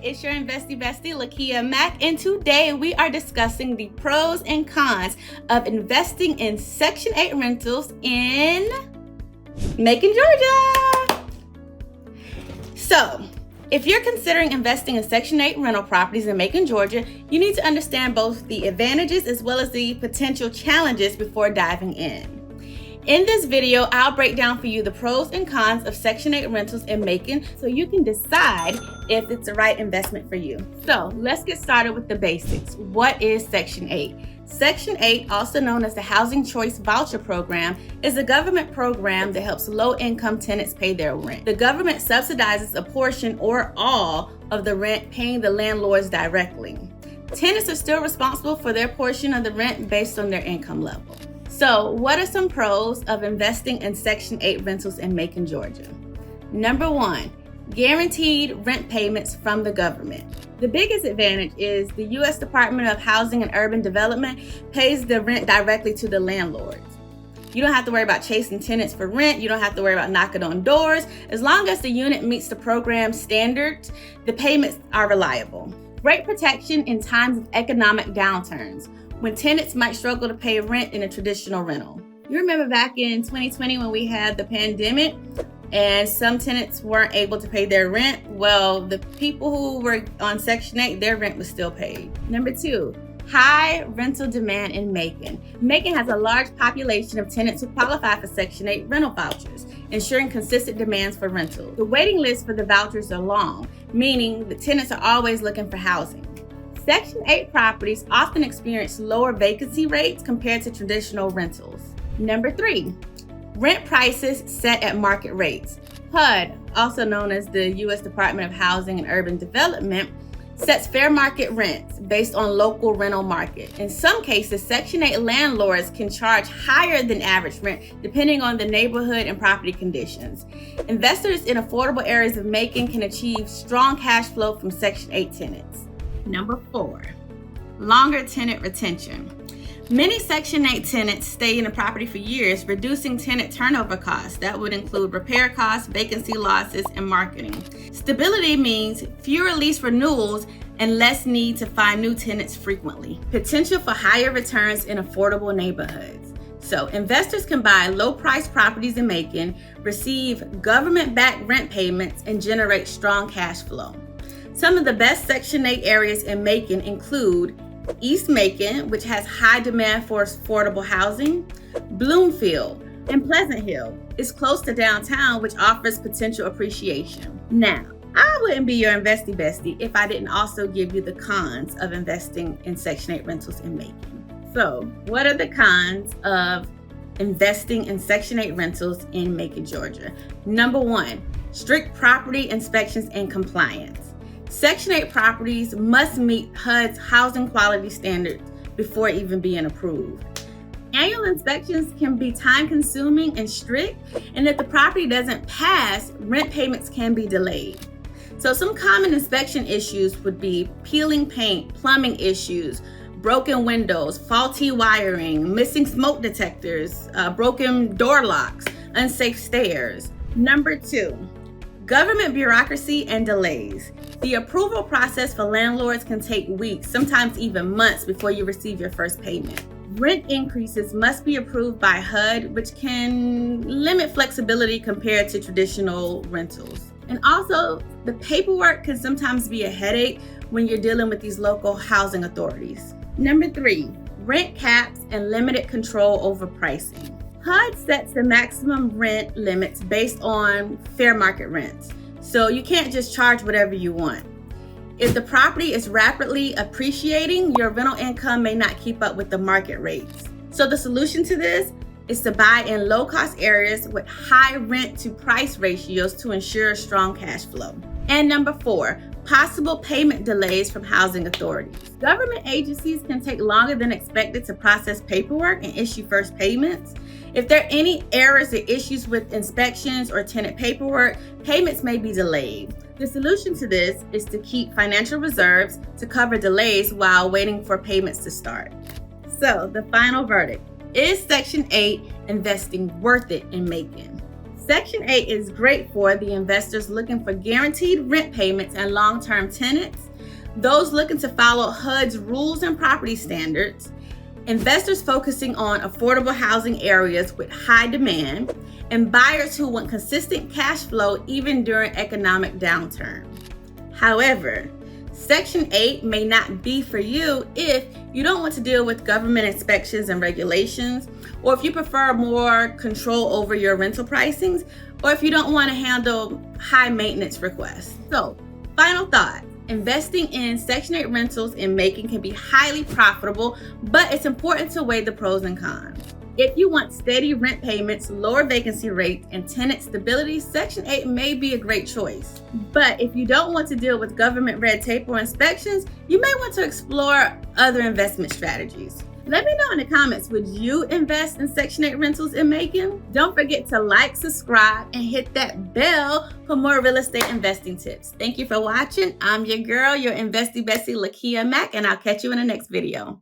It's your investy bestie, Lakia Mack, and today we are discussing the pros and cons of investing in Section 8 rentals in Macon, Georgia. So, if you're considering investing in Section 8 rental properties in Macon, Georgia, you need to understand both the advantages as well as the potential challenges before diving in. In this video, I'll break down for you the pros and cons of Section 8 rentals in Macon so you can decide if it's the right investment for you. So let's get started with the basics. What is Section 8? Section 8, also known as the Housing Choice Voucher Program, is a government program that helps low-income tenants pay their rent. The government subsidizes a portion or all of the rent, paying the landlords directly. Tenants are still responsible for their portion of the rent based on their income level. So, what are some pros of investing in Section 8 rentals in Macon, Georgia? Number 1, guaranteed rent payments from the government. The biggest advantage is the U.S. Department of Housing and Urban Development pays the rent directly to the landlords. You don't have to worry about chasing tenants for rent. You don't have to worry about knocking on doors. As long as the unit meets the program standards, the payments are reliable. Great protection in times of economic downturns, when tenants might struggle to pay rent in a traditional rental. You remember back in 2020 when we had the pandemic and some tenants weren't able to pay their rent? Well, the people who were on Section 8, their rent was still paid. Number 2, high rental demand in Macon. Macon has a large population of tenants who qualify for Section 8 rental vouchers, ensuring consistent demands for rental. The waiting list for the vouchers are long, meaning the tenants are always looking for housing. Section 8 properties often experience lower vacancy rates compared to traditional rentals. Number 3, rent prices set at market rates. HUD, also known as the U.S. Department of Housing and Urban Development, sets fair market rents based on local rental market. In some cases, Section 8 landlords can charge higher than average rent depending on the neighborhood and property conditions. Investors in affordable areas of Macon can achieve strong cash flow from Section 8 tenants. Number 4, longer tenant retention. Many Section 8 tenants stay in a property for years, reducing tenant turnover costs. That would include repair costs, vacancy losses, and marketing. Stability means fewer lease renewals and less need to find new tenants frequently. Potential for higher returns in affordable neighborhoods. So investors can buy low-priced properties in Macon, receive government-backed rent payments, and generate strong cash flow. Some of the best Section 8 areas in Macon include East Macon, which has high demand for affordable housing. Bloomfield and Pleasant Hill is close to downtown, which offers potential appreciation. Now, I wouldn't be your investy bestie if I didn't also give you the cons of investing in Section 8 rentals in Macon. So, what are the cons of investing in Section 8 rentals in Macon, Georgia? Number 1, strict property inspections and compliance. Section 8 properties must meet HUD's housing quality standards before even being approved. Annual inspections can be time-consuming and strict, and if the property doesn't pass, rent payments can be delayed. So some common inspection issues would be peeling paint, plumbing issues, broken windows, faulty wiring, missing smoke detectors, broken door locks, unsafe stairs. Number 2, government bureaucracy and delays. The approval process for landlords can take weeks, sometimes even months before you receive your first payment. Rent increases must be approved by HUD, which can limit flexibility compared to traditional rentals. And also, the paperwork can sometimes be a headache when you're dealing with these local housing authorities. Number 3, rent caps and limited control over pricing. HUD sets the maximum rent limits based on fair market rents. So you can't just charge whatever you want. If the property is rapidly appreciating, your rental income may not keep up with the market rates. So the solution to this is to buy in low-cost areas with high rent to price ratios to ensure strong cash flow. And number 4, possible payment delays from housing authorities. Government agencies can take longer than expected to process paperwork and issue first payments. If there are any errors or issues with inspections or tenant paperwork, payments may be delayed. The solution to this is to keep financial reserves to cover delays while waiting for payments to start. So, the final verdict. Is Section 8 investing worth it in Macon? Section 8 is great for the investors looking for guaranteed rent payments and long-term tenants, those looking to follow HUD's rules and property standards, investors focusing on affordable housing areas with high demand, and buyers who want consistent cash flow even during economic downturn. However, Section 8 may not be for you if you don't want to deal with government inspections and regulations, or if you prefer more control over your rental pricings, or if you don't want to handle high maintenance requests. So, final thought. Investing in Section 8 rentals in Macon can be highly profitable, but it's important to weigh the pros and cons. If you want steady rent payments, lower vacancy rates, and tenant stability, Section 8 may be a great choice. But if you don't want to deal with government red tape or inspections, you may want to explore other investment strategies. Let me know in the comments, would you invest in Section 8 rentals in Macon? Don't forget to like, subscribe, and hit that bell for more real estate investing tips. Thank you for watching. I'm your girl, your investy bestie, Lakia Mack, and I'll catch you in the next video.